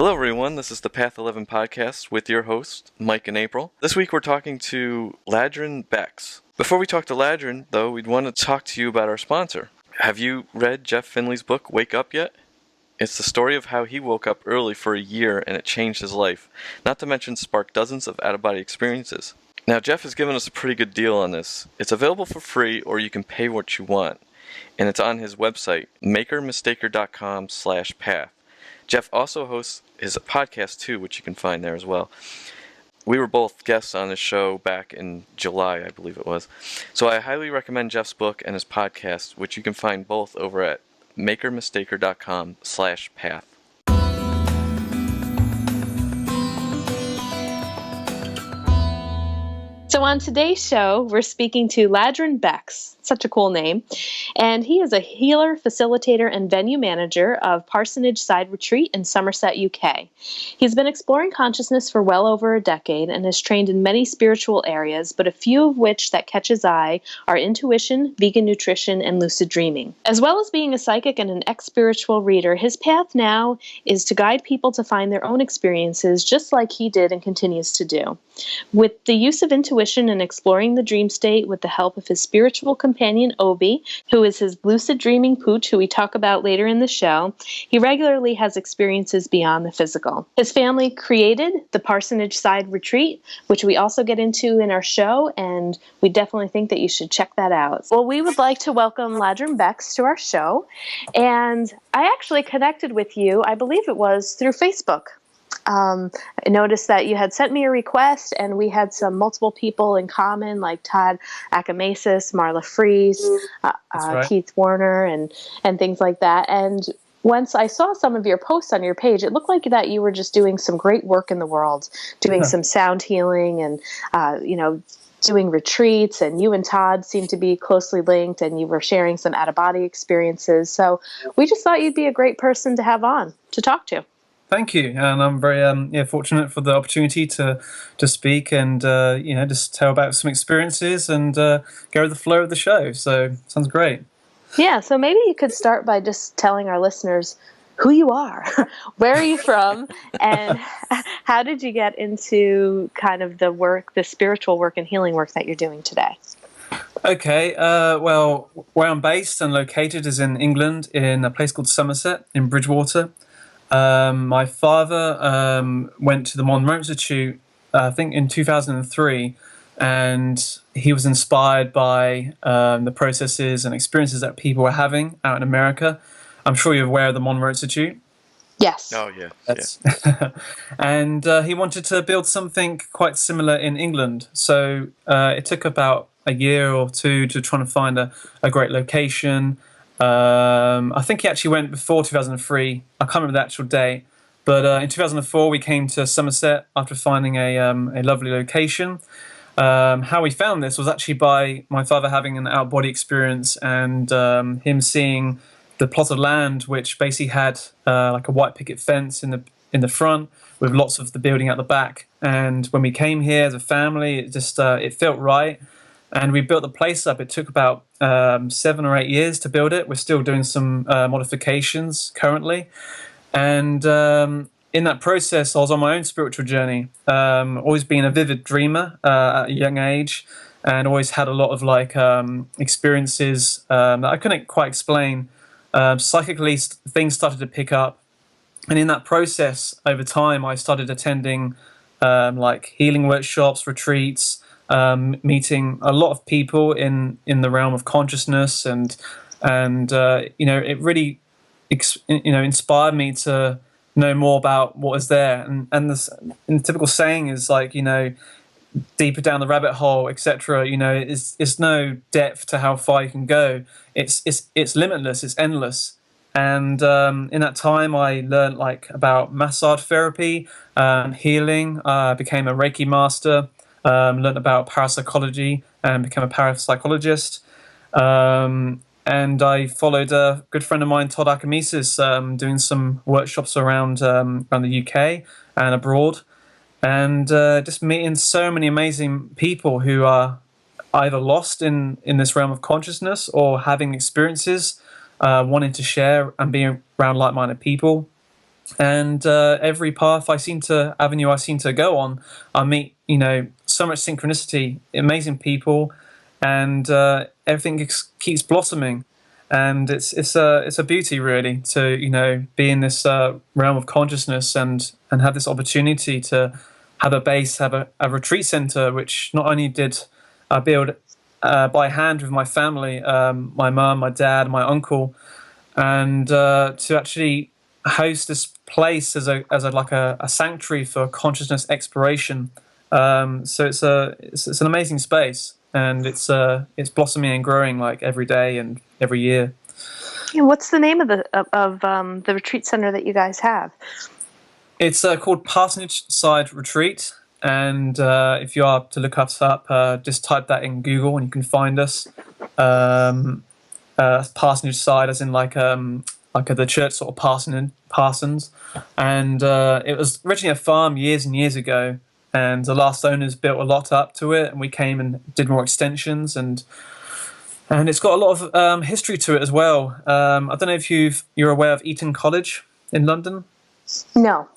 Hello everyone, this is the Path 11 podcast with your hosts, Mike and April. This week we're talking to Ladrhyn Bexx. Before we talk to Ladrhyn, though, we'd want to talk to you about our sponsor. Have you read Jeff Finley's book, Wake Up, yet? It's the story of how he woke up early for a year and it changed his life, not to mention sparked dozens of out-of-body experiences. Now, Jeff has given us a pretty good deal on this. It's available for free, or you can pay what you want, and it's on his website, makermistaker.com/path. Jeff also hosts his podcast too, which you can find there as well. We were both guests on his show back in July, I believe it was. So I highly recommend Jeff's book and his podcast, which you can find both over at makermistaker.com/path. So on today's show, we're speaking to Ladrhyn Bexx, such a cool name, and he is a healer, facilitator, and venue manager of Parsonage Side Retreat in Somerset, UK. He's been exploring consciousness for well over a decade and has trained in many spiritual areas, but a few of which that catch his eye are intuition, vegan nutrition, and lucid dreaming. As well as being a psychic and an ex-spiritual reader, his path now is to guide people to find their own experiences just like he did and continues to do. With the use of intuition and exploring the dream state with the help of his spiritual companion Obi, who is his lucid dreaming pooch, who we talk about later in the show, he regularly has experiences beyond the physical. His family created the Parsonage Side Retreat, which we also get into in our show, and we definitely think that you should check that out. Well, we would like to welcome Ladrhyn Bexx to our show, and I actually connected with you, I believe it was through Facebook. I noticed that you had sent me a request, and we had some multiple people in common, like Todd Akamasis, Marla Fries, right. Keith Warner, and things like that. And once I saw some of your posts on your page, it looked like that you were just doing some great work in the world, doing some sound healing and, doing retreats, and you and Todd seem to be closely linked, and you were sharing some out-of-body experiences. So we just thought you'd be a great person to have on to talk to. Thank you, and I'm very fortunate for the opportunity to speak and just tell about some experiences and go with the flow of the show. So sounds great. Yeah, so maybe you could start by just telling our listeners who you are, where are you from, and how did you get into kind of the work, the spiritual work and healing work that you're doing today? Okay, well, where I'm based and located is in England, in a place called Somerset in Bridgewater. My father went to the Monroe Institute, I think in 2003, and he was inspired by the processes and experiences that people were having out in America. I'm sure you're aware of the Monroe Institute. Yes. Oh, yeah. And he wanted to build something quite similar in England. So it took about a year or two to try and find a great location. I think he actually went before 2003. I can't remember the actual date, but in 2004 we came to Somerset after finding a lovely location. How we found this was actually by my father having an out-body experience and him seeing the plot of land, which basically had like a white picket fence in the front with lots of the building at the back. And when we came here as a family, it just it felt right. And we built the place up. It took about 7 or 8 years to build it. We're still doing some modifications currently. And in that process, I was on my own spiritual journey. Always been a vivid dreamer at a young age, and always had a lot of experiences that I couldn't quite explain. Psychically, things started to pick up. And in that process, over time, I started attending healing workshops, retreats, meeting a lot of people in the realm of consciousness, and it really inspired me to know more about what is there. And the typical saying is deeper down the rabbit hole, etc. It's no depth to how far you can go. It's limitless. It's endless. And in that time, I learned about massage therapy, healing. Became a Reiki master. Learned about parapsychology and became a parapsychologist. And I followed a good friend of mine, Todd Akamasis, doing some workshops around the UK and abroad, and just meeting so many amazing people who are either lost in this realm of consciousness or having experiences, wanting to share and be around like-minded people. And every avenue I seem to go on, I meet, so much synchronicity, amazing people, and everything keeps blossoming. And it's a beauty, really, to be in this realm of consciousness and have this opportunity to have a base, have a retreat center, which not only did I build by hand with my family, my mum, my dad, my uncle, and to actually host this place as a sanctuary for consciousness exploration. So it's an amazing space, and it's blossoming and growing like every day and every year. And what's the name of the retreat center that you guys have? It's called Parsonage Side Retreat, and if you are to look us up, just type that in Google and you can find us. Parsonage Side, as in the church sort of parsons, and it was originally a farm years and years ago, and the last owners built a lot up to it, and we came and did more extensions, and it's got a lot of history to it as well. I don't know if you're aware of Eton College in London. No.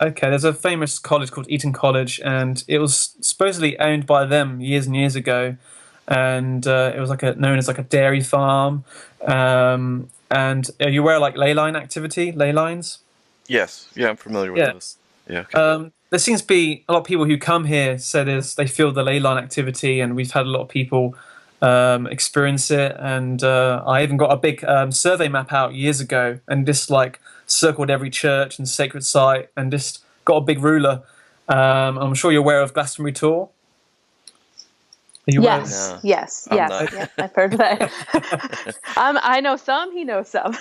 Okay, there's a famous college called Eton College, and it was supposedly owned by them years and years ago, and it was known as a dairy farm. And are you aware of ley line activity, ley lines? Yes, yeah, I'm familiar with this. Yeah. Okay. There seems to be a lot of people who come here said they feel the ley line activity, and we've had a lot of people experience it. And I even got a big survey map out years ago, and just circled every church and sacred site, and just got a big ruler. I'm sure you're aware of Glastonbury Tour. Are you aware? Yes, yes, yeah, I've heard of that. I know some, he knows some.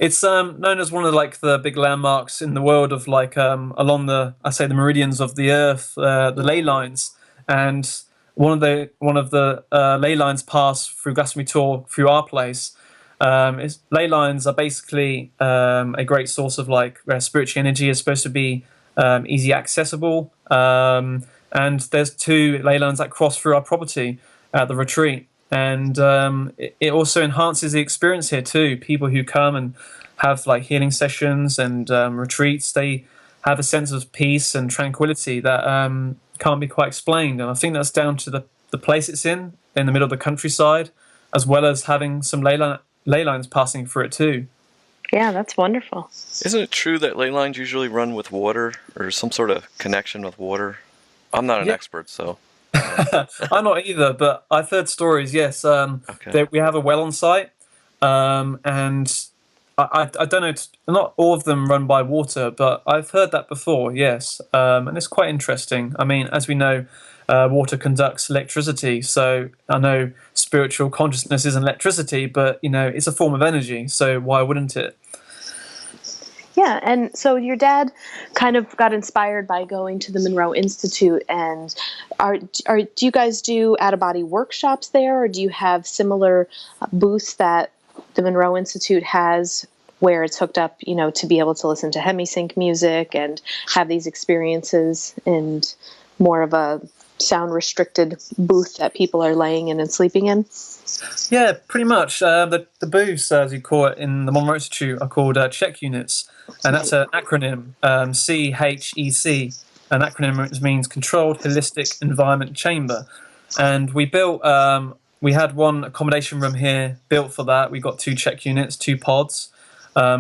It's known as one of the big landmarks in the world of along the meridians of the earth, the ley lines, and one of the ley lines pass through Glastonbury Tour through our place. Ley lines are basically a great source of where spiritual energy is supposed to be easy accessible. And there's 2 ley lines that cross through our property at the retreat. And it also enhances the experience here too. People who come and have healing sessions and retreats, they have a sense of peace and tranquility that can't be quite explained. And I think that's down to the place it's in the middle of the countryside, as well as having some ley lines passing through it too. Yeah, that's wonderful. Isn't it true that ley lines usually run with water or some sort of connection with water? I'm not an expert, so. I'm not either, but I've heard stories, yes. That we have a well on site, and I don't know, not all of them run by water, but I've heard that before, yes. And it's quite interesting. I mean, as we know, water conducts electricity, so I know spiritual consciousness isn't electricity, but, it's a form of energy, so why wouldn't it? Yeah, and so your dad kind of got inspired by going to the Monroe Institute, and do you guys do out-of-body workshops there, or do you have similar booths that the Monroe Institute has where it's hooked up, to be able to listen to hemisync music and have these experiences in more of a sound-restricted booth that people are laying in and sleeping in? Yeah, pretty much. The booths, as you call it, in the Monroe Institute are called check units, and that's an acronym, CHEC. An acronym means Controlled Holistic Environment Chamber. And we built, we had one accommodation room here built for that. We got 2 check units, 2 pods,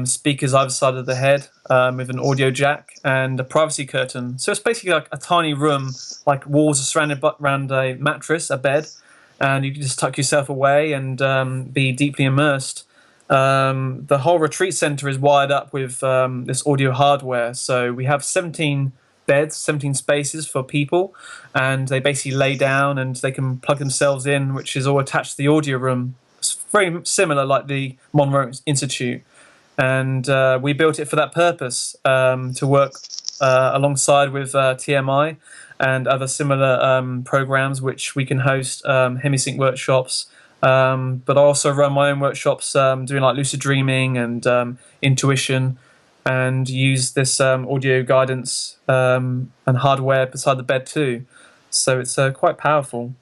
speakers either side of the head with an audio jack and a privacy curtain. So it's basically like a tiny room, walls are surrounded around a mattress, a bed, and you can just tuck yourself away and be deeply immersed. The whole retreat center is wired up with this audio hardware. So we have 17 beds, 17 spaces for people, and they basically lay down and they can plug themselves in, which is all attached to the audio room. It's very similar like the Monroe Institute. And we built it for that purpose, to work alongside with TMI and other similar programs which we can host hemisync workshops. But I also run my own workshops doing Lucid dreaming and intuition, and use this audio guidance and hardware beside the bed too. So it's quite powerful.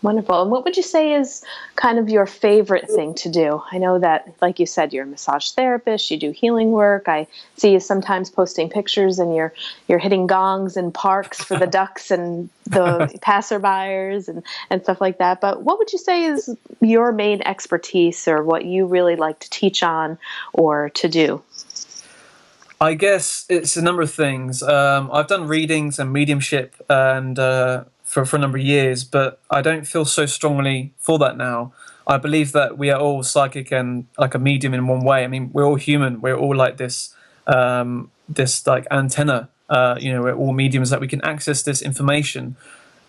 Wonderful. And what would you say is kind of your favorite thing to do? I know that, like you said, you're a massage therapist, you do healing work. I see you sometimes posting pictures and you're hitting gongs in parks for the ducks and the passerbyers and stuff like that. But what would you say is your main expertise, or what you really like to teach on or to do? I guess it's a number of things. I've done readings and mediumship and for a number of years, but I don't feel so strongly for that now. I believe that we are all psychic and like a medium in one way. I mean, we're all human. We're all like this like antenna. We're all mediums that we can access this information.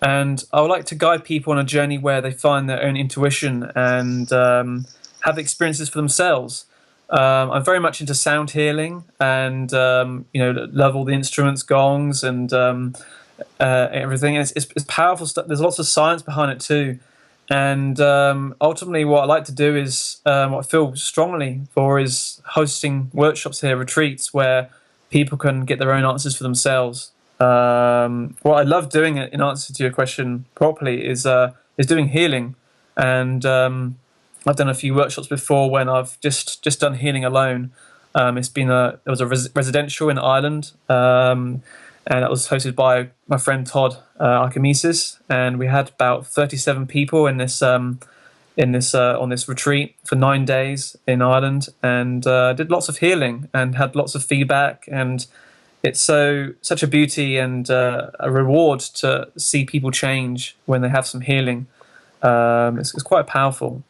And I would like to guide people on a journey where they find their own intuition and have experiences for themselves. I'm very much into sound healing and, love all the instruments, gongs and everything. And it's powerful stuff. There's lots of science behind it too. And ultimately what I like to do is, what I feel strongly for is hosting workshops here, retreats, where people can get their own answers for themselves. What I love doing, in answer to your question properly, is doing healing. And I've done a few workshops before when I've just done healing alone. There was a residential in Ireland, and that was hosted by my friend Todd Archimedes, and we had about 37 people on this retreat for 9 days in Ireland, and did lots of healing and had lots of feedback. And it's such a beauty and a reward to see people change when they have some healing. It's quite powerful.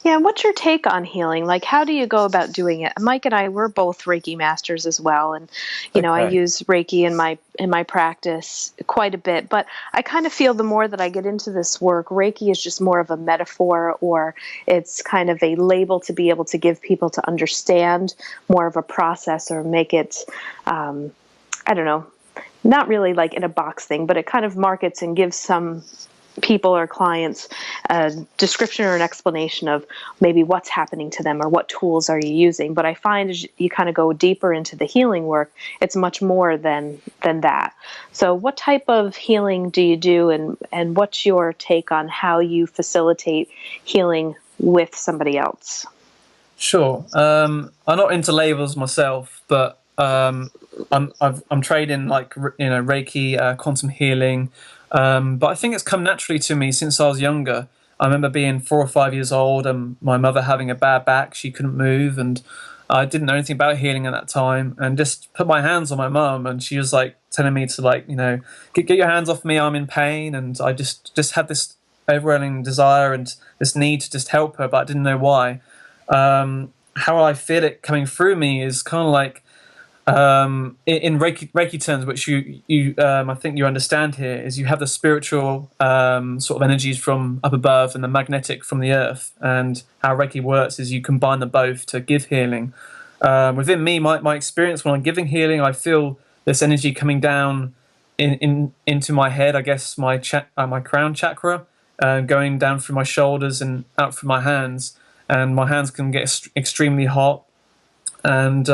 Yeah, and what's your take on healing? Like, how do you go about doing it? Mike and I, we're both Reiki masters as well, and I use Reiki in my practice quite a bit. But I kind of feel the more that I get into this work, Reiki is just more of a metaphor, or it's kind of a label to be able to give people to understand more of a process, or make it, I don't know, not really like in a box thing, but it kind of markets and gives some people or clients a description or an explanation of maybe what's happening to them or what tools are you using. But I find as you kind of go deeper into the healing work, it's much more than that. So what type of healing do you do, and what's your take on how you facilitate healing with somebody else? Sure. I'm not into labels myself, but I'm trained in Reiki, quantum healing. But I think it's come naturally to me since I was younger. I remember being 4 or 5 years old and my mother having a bad back. She couldn't move, and I didn't know anything about healing at that time, and just put my hands on my mum, and she was like telling me to get your hands off me, I'm in pain. And I just had this overwhelming desire and this need to just help her, but I didn't know why. How I feel it coming through me is kind of like, in Reiki terms, which you I think you understand here, is you have the spiritual sort of energies from up above and the magnetic from the earth. And how Reiki works is you combine them both to give healing. Within me, my experience when I'm giving healing, I feel this energy coming down into my head. I guess my crown chakra, going down through my shoulders and out through my hands, and my hands can get extremely hot, and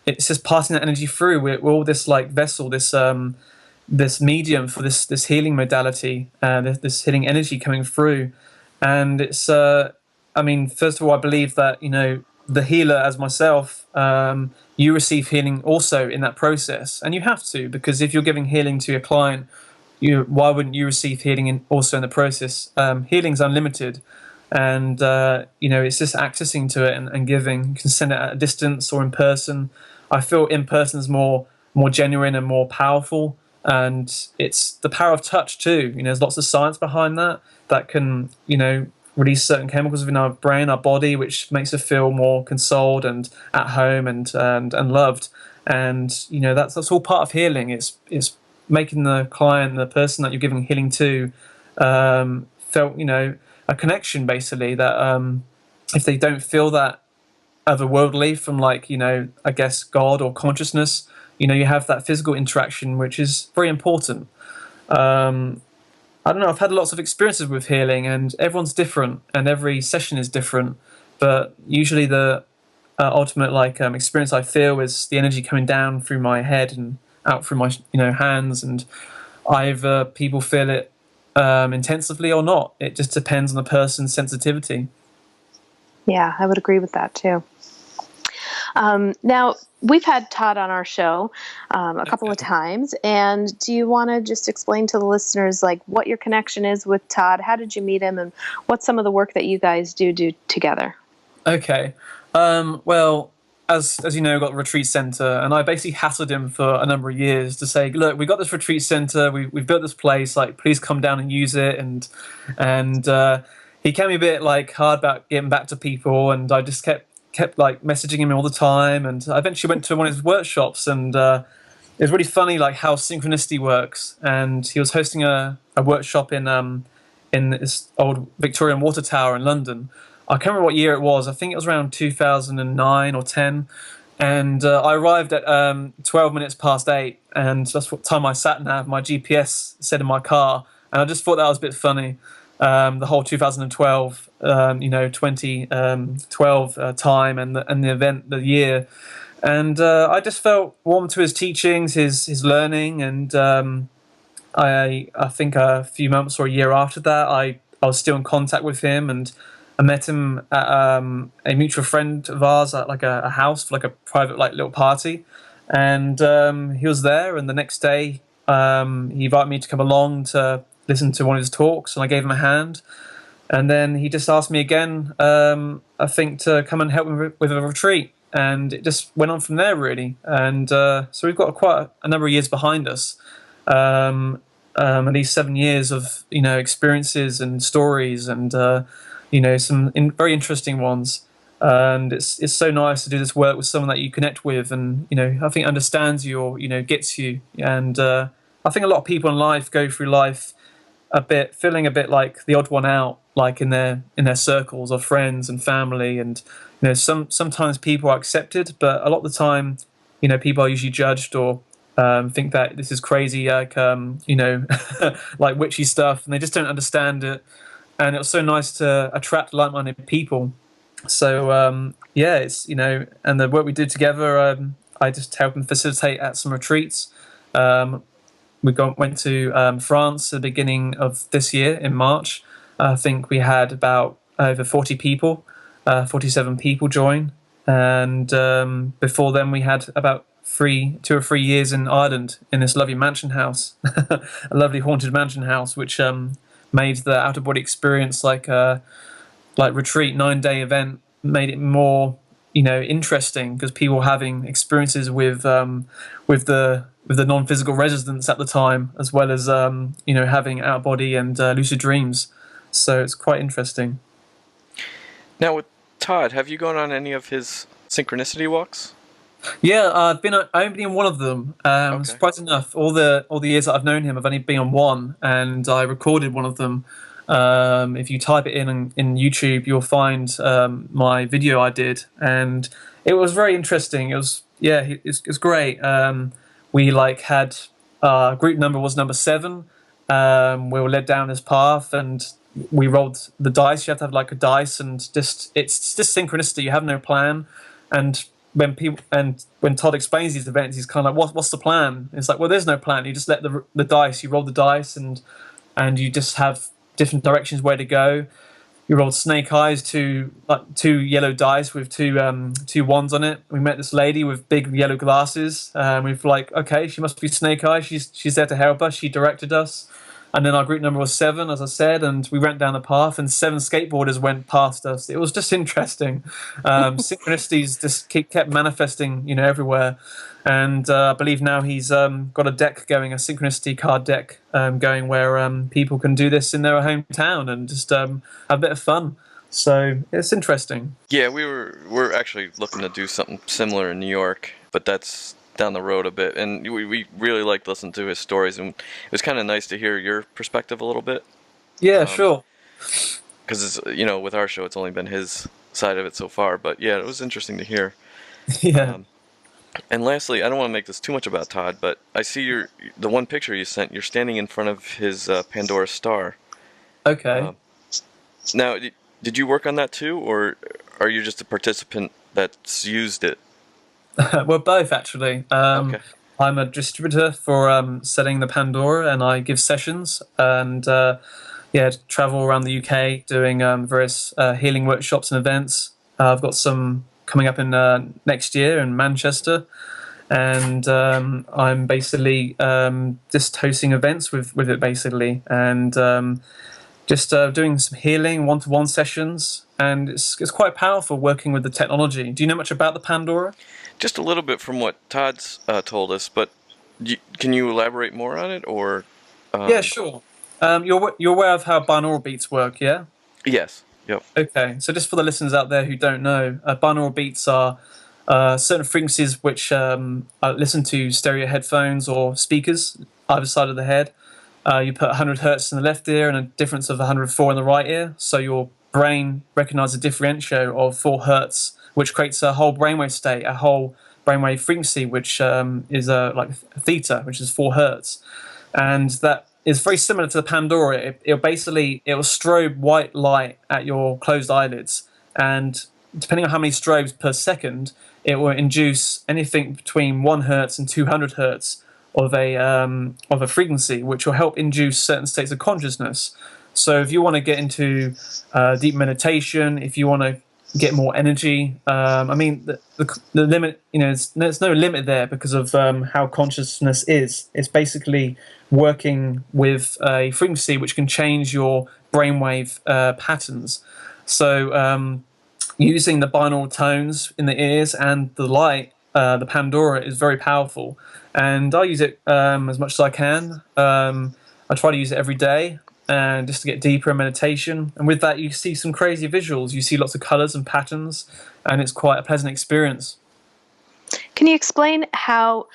it's just passing that energy through. We're all this like vessel, this medium for this healing modality, this healing energy coming through. And it's, first of all, I believe that, the healer as myself, you receive healing also in that process. And you have to, because if you're giving healing to your client, why wouldn't you receive healing also in the process? Healing's unlimited. And, it's just accessing to it and giving. You can send it at a distance or in person. I feel in person is more genuine and more powerful, and it's the power of touch too. There's lots of science behind that can, release certain chemicals within our brain, our body, which makes us feel more consoled and at home and loved. And that's all part of healing. It's making the client, the person that you're giving healing to, felt a connection, basically, that if they don't feel that otherworldly from I guess God or consciousness, you have that physical interaction, which is very important. I don't know, I've had lots of experiences with healing, and everyone's different and every session is different, but usually the ultimate experience I feel is the energy coming down through my head and out through my hands, and either people feel it intensively or not. It just depends on the person's sensitivity. Yeah, I would agree with that too. Now, we've had Todd on our show a couple of times, and do you want to just explain to the listeners like what your connection is with Todd? How did you meet him, and what's some of the work that you guys do together? Okay. Well, as you know, we've got the retreat center, and I basically hassled him for a number of years to say, look, we've got this retreat center, we've built this place, like, please come down and use it. And he can be a bit like hard about getting back to people, and I just kept like messaging him all the time. And I eventually went to one of his workshops, and it was really funny, like how synchronicity works. And he was hosting a workshop in this old Victorian water tower in London. I can't remember what year it was. I think it was around 2009 or 10. And I arrived at 12 minutes past 8. And that's what time my sat-nav, my GPS said in my car. And I just thought that was a bit funny. The whole 2012, 2012 time and the event, the year. And I just felt warm to his teachings, his learning. And I think a few months or a year after that, I was still in contact with him, and I met him at a mutual friend of ours at like a house for like a private like little party, and he was there. And the next day, he invited me to come along to listen to one of his talks, and I gave him a hand. And then he just asked me again, I think, to come and help him with a retreat, and it just went on from there really. And so we've got quite a number of years behind us. At least 7 years of experiences and stories, and some very interesting ones. And it's so nice to do this work with someone that you connect with, and I think understands you, or gets you. And I think a lot of people in life go through life feeling a bit like the odd one out, like in their circles of friends and family. And sometimes people are accepted, but a lot of the time people are usually judged, or think that this is crazy, like like witchy stuff, and they just don't understand it. And it was so nice to attract like-minded people. So it's and the work we did together, I just helped him facilitate at some retreats. We went to France at the beginning of this year in March. I think we had about over 40 people, 47 people join. And before then, we had about 2 or 3 years in Ireland in this lovely mansion house, a lovely haunted mansion house, which made the out of body experience like retreat 9-day event, made it more interesting, because people were having experiences with the non-physical residents at the time, as well as having out of body and lucid dreams. So it's quite interesting. Now with Todd, have you gone on any of his synchronicity walks? Yeah, I've only been on one of them. Okay. Surprisingly enough, all the years that I've known him, I've only been on one, and I recorded one of them. If you type it in YouTube, you'll find my video I did, and it was very interesting. It was it's great. We had group number was number 7. We were led down this path, and we rolled the dice. You have to have like a dice, and it's just synchronicity. You have no plan, and when Todd explains these events, he's kind of like, what's the plan? It's like, well, there's no plan. You just let the dice. You roll the dice, and you just have different directions where to go. You rolled snake eyes, two yellow dice with two wands on it. We met this lady with big yellow glasses. We've like, okay, she must be Snake Eyes. She's there to help us. She directed us. And then our group number was 7, as I said, and we went down the path, and 7 skateboarders went past us. It was just interesting. Synchronicities just kept manifesting, everywhere. And I believe now he's got a deck going, a synchronicity card deck going, where people can do this in their hometown and just have a bit of fun. So it's interesting. Yeah, we're actually looking to do something similar in New York, but that's down the road a bit. And we really liked listening to his stories, and it was kind of nice to hear your perspective a little bit. Yeah, sure. Because with our show, it's only been his side of it so far. But yeah, it was interesting to hear. Yeah. And lastly, I don't want to make this too much about Todd, but I see the one picture you sent. You're standing in front of his Pandora star. Okay. Now, did you work on that too, or are you just a participant that's used it? Well, both actually. Okay. I'm a distributor for selling the Pandora, and I give sessions and travel around the UK doing various healing workshops and events. I've got some coming up in next year in Manchester, and I'm basically just hosting events with it basically, and just doing some healing one-to-one sessions, and it's quite powerful working with the technology. Do you know much about the Pandora? Just a little bit from what Todd's told us, but can you elaborate more on it, or? Yeah, sure. You're aware of how binaural beats work, yeah? Yes. Yep. Okay, so just for the listeners out there who don't know, binaural beats are certain frequencies which listen to stereo headphones or speakers either side of the head. You put 100 hertz in the left ear and a difference of 104 in the right ear, so your brain recognizes a differential of 4 hertz, which creates a whole brainwave state, a whole brainwave frequency, which is like theta, which is 4 hertz. And that is very similar to the Pandora. It'll strobe white light at your closed eyelids, and depending on how many strobes per second, it will induce anything between 1 hertz and 200 hertz of a frequency, which will help induce certain states of consciousness. So if you want to get into deep meditation, if you want to get more energy, the limit, there's no limit there because of how consciousness is. It's basically working with a frequency which can change your brainwave patterns. So using the binaural tones in the ears and the light, the Pandora is very powerful, and I use it as much as I can. I try to use it every day, and just to get deeper in meditation. And with that, you see some crazy visuals. You see lots of colors and patterns, and it's quite a pleasant experience. Can you explain how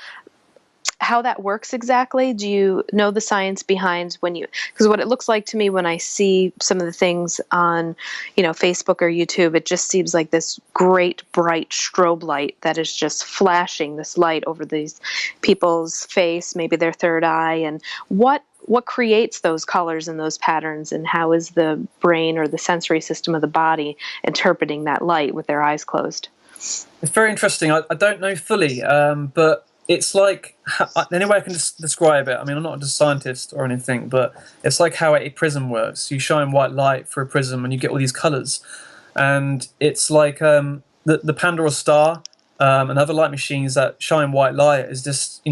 that works exactly? Do you know the science behind because what it looks like to me when I see some of the things on, Facebook or YouTube, it just seems like this great bright strobe light that is just flashing this light over these people's face, maybe their third eye. And what creates those colors and those patterns, and how is the brain or the sensory system of the body interpreting that light with their eyes closed? It's very interesting. I don't know fully, but it's like, any way I can describe it, I mean, I'm not a scientist or anything, but it's like how a prism works. You shine white light through a prism and you get all these colors. And it's like the Pandora star and other light machines that shine white light is just,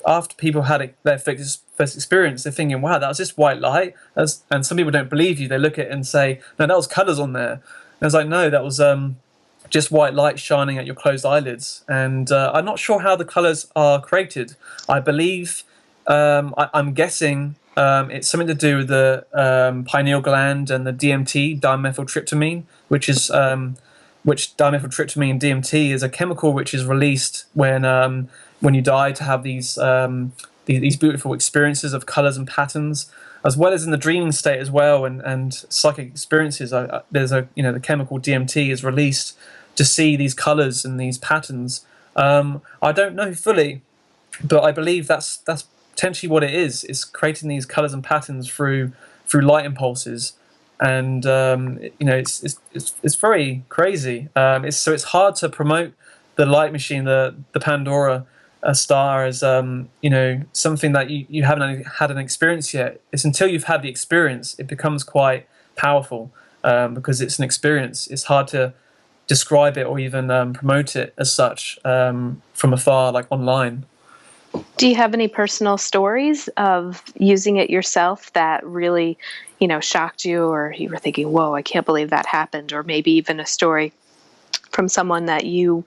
after people had their first experience, they're thinking, wow, that was just white light. And some people don't believe you. They look at it and say, no, that was colors on there. And I was like, no, that was just white light shining at your closed eyelids. And I'm not sure how the colors are created. I believe, I'm guessing it's something to do with the pineal gland and the DMT, dimethyltryptamine, which dimethyltryptamine and DMT is a chemical which is released when you die, to have these beautiful experiences of colors and patterns, as well as in the dreaming state as well, and psychic experiences. There's the chemical DMT is released to see these colors and these patterns. I don't know fully, but I believe that's potentially what it is. It's creating these colors and patterns through light impulses, and it's very crazy. It's hard to promote the light machine, the Pandora star, as something that you haven't had an experience yet. It's until you've had the experience it becomes quite powerful, because it's an experience. It's hard to describe it or even promote it as such from afar, like online. Do you have any personal stories of using it yourself that really, shocked you, or you were thinking, whoa, I can't believe that happened? Or maybe even a story from someone that you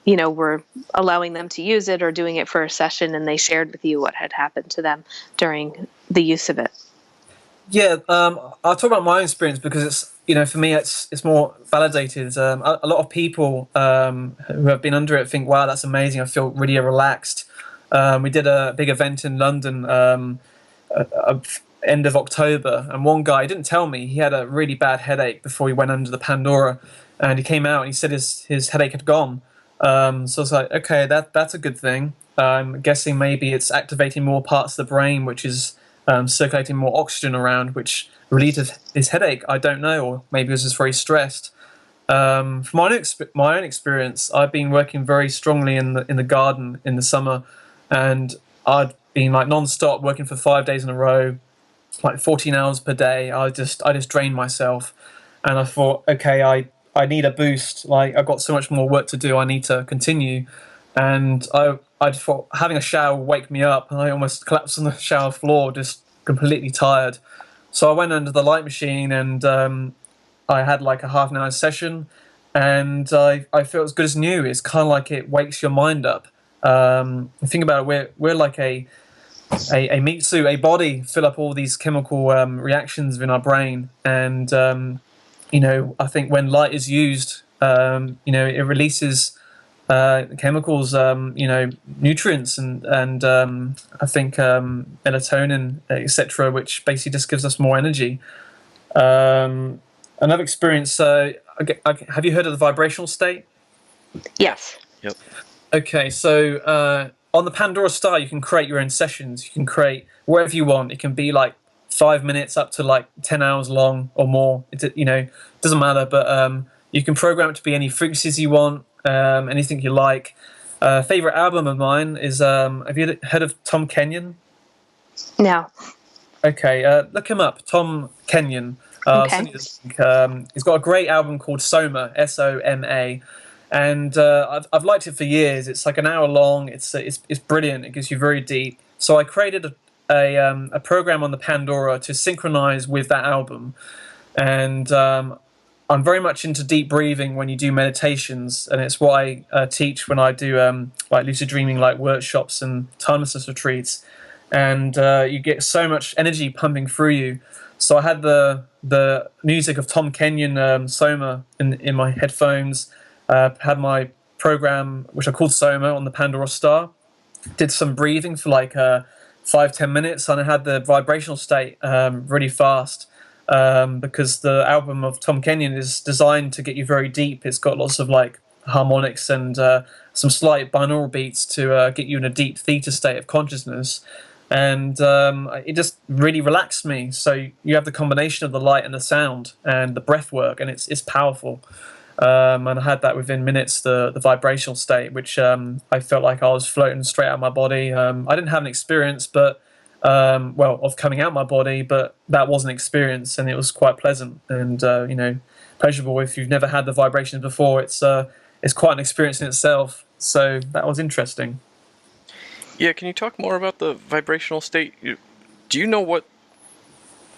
were allowing them to use it or doing it for a session, and they shared with you what had happened to them during the use of it? Yeah, I'll talk about my own experience because it's, for me, it's more validated. A lot of people who have been under it think, wow, that's amazing. I feel really relaxed. We did a big event in London end of October, and one guy didn't tell me he had a really bad headache before he went under the Pandora, and he came out and he said his headache had gone. So I was like, okay, that's a good thing. I'm guessing maybe it's activating more parts of the brain, which is circulating more oxygen around, which relieved his headache. I don't know, or maybe he was just very stressed. From my own experience, I've been working very strongly in the garden in the summer and I'd been like non-stop working for 5 days in a row, like 14 hours per day. I just drained myself, and I thought, okay, I need a boost. Like, I've got so much more work to do. I need to continue. And I just thought having a shower would wake me up, and I almost collapsed on the shower floor, just completely tired. So I went under the light machine, and I had like a half an hour session, and I feel as good as new. It's kind of like it wakes your mind up. Think about it, we're like a meat suit, a body, fill up all these chemical reactions in our brain. And, I think when light is used, it releases chemicals, nutrients, and I think melatonin, etc., which basically just gives us more energy. Another experience, have you heard of the vibrational state? Yes. Yep. Okay, so on the Pandora Star, you can create your own sessions. You can create wherever you want. It can be like 5 minutes up to like 10 hours long or more. It doesn't matter, but you can program it to be any frequencies you want, anything you like. Favorite album of mine is, have you heard of Tom Kenyon? No. Okay, look him up, Tom Kenyon. Okay. He's got a great album called Soma, Soma, and I've liked it for years. It's like an hour long. It's brilliant. It gives you very deep. So I created a program on the Pandora to synchronize with that album, and I'm very much into deep breathing when you do meditations, and it's what I teach when I do like lucid dreaming, like workshops and timelessness retreats, and you get so much energy pumping through you. So I had the music of Tom Kenyon, Soma, in my headphones. Had my program, which I called Soma, on the Pandora Star. Did some breathing for like 5-10 minutes, and I had the vibrational state really fast, because the album of Tom Kenyon is designed to get you very deep. It's got lots of like harmonics and some slight binaural beats to get you in a deep theta state of consciousness. And it just really relaxed me. So you have the combination of the light and the sound and the breath work, and it's powerful. And I had that within minutes, the vibrational state, which I felt like I was floating straight out of my body. I didn't have an experience, but of coming out my body, but that was an experience, and it was quite pleasant and pleasurable. If you've never had the vibrations before, it's quite an experience in itself. So that was interesting. Yeah, can you talk more about the vibrational state? Do you know what?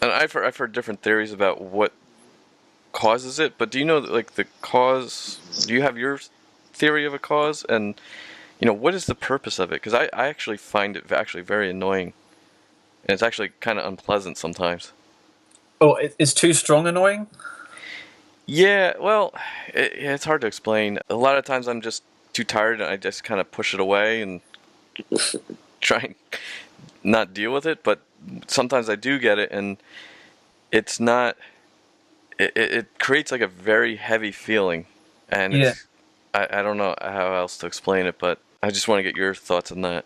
And I've heard different theories about what causes it, but do you know like the cause? Do you have your theory of a cause, and what is the purpose of it? Because I actually find it actually very annoying, and it's actually kind of unpleasant sometimes. Oh, it's too strong annoying? Yeah, well, it's hard to explain. A lot of times I'm just too tired, and I just kind of push it away and try and not deal with it. But sometimes I do get it, and it's not. It creates like a very heavy feeling, and Yeah. I don't know how else to explain it, but I just want to get your thoughts on that.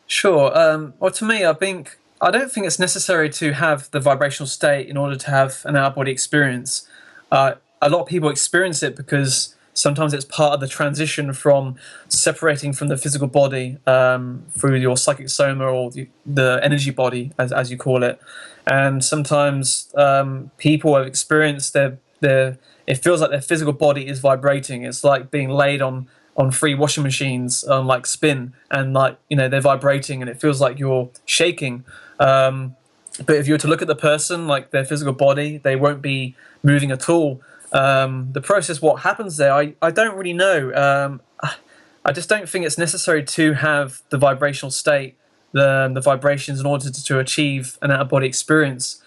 Sure. Well, to me, I don't think it's necessary to have the vibrational state in order to have an out-of-body experience. A lot of people experience it because sometimes it's part of the transition from separating from the physical body through your psychic soma, or the energy body, as you call it. And sometimes people have experienced it feels like their physical body is vibrating. It's like being laid on 3 washing machines on like spin, and like they're vibrating, and it feels like you're shaking. But if you were to look at the person, like their physical body, they won't be moving at all. The process, what happens there, I don't really know. I just don't think it's necessary to have the vibrational state, the vibrations, in order to achieve an out-of-body experience.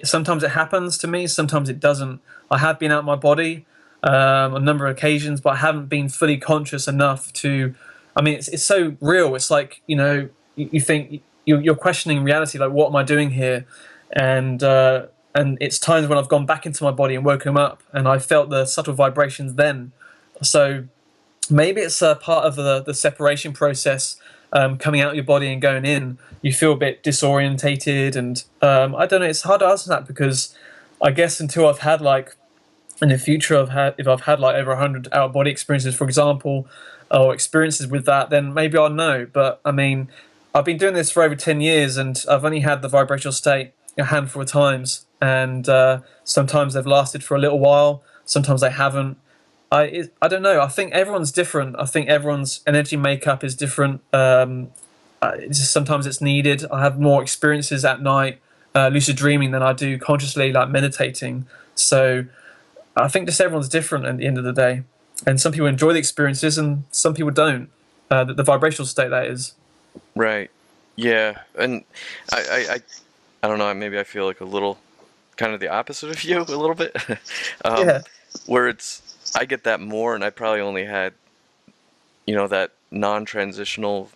Sometimes it happens to me, sometimes it doesn't. I have been out of my body on a number of occasions, but I haven't been fully conscious enough to. I mean, it's so real. It's like you think you're questioning reality. Like, what am I doing here? And it's times when I've gone back into my body and woken up, and I felt the subtle vibrations then. So maybe it's a part of the separation process, coming out of your body and going in. You feel a bit disorientated, and I don't know. It's hard to answer that, because I guess until I've had like, in the future, if I've had like over 100 out-of-body experiences, for example, or experiences with that, then maybe I'll know. But I mean, I've been doing this for over 10 years, and I've only had the vibrational state a handful of times, and sometimes they've lasted for a little while, sometimes they haven't. I don't know. I think everyone's different. I think everyone's energy makeup is different. Sometimes it's needed. I have more experiences at night, lucid dreaming, than I do consciously, like meditating. So I think just everyone's different at the end of the day, and some people enjoy the experiences and some people don't. The vibrational state, that is. Right. Yeah. And I don't know. Maybe I feel like a little kind of the opposite of you a little bit. Yeah. Where I get that more, and I probably only had, that non-transitional.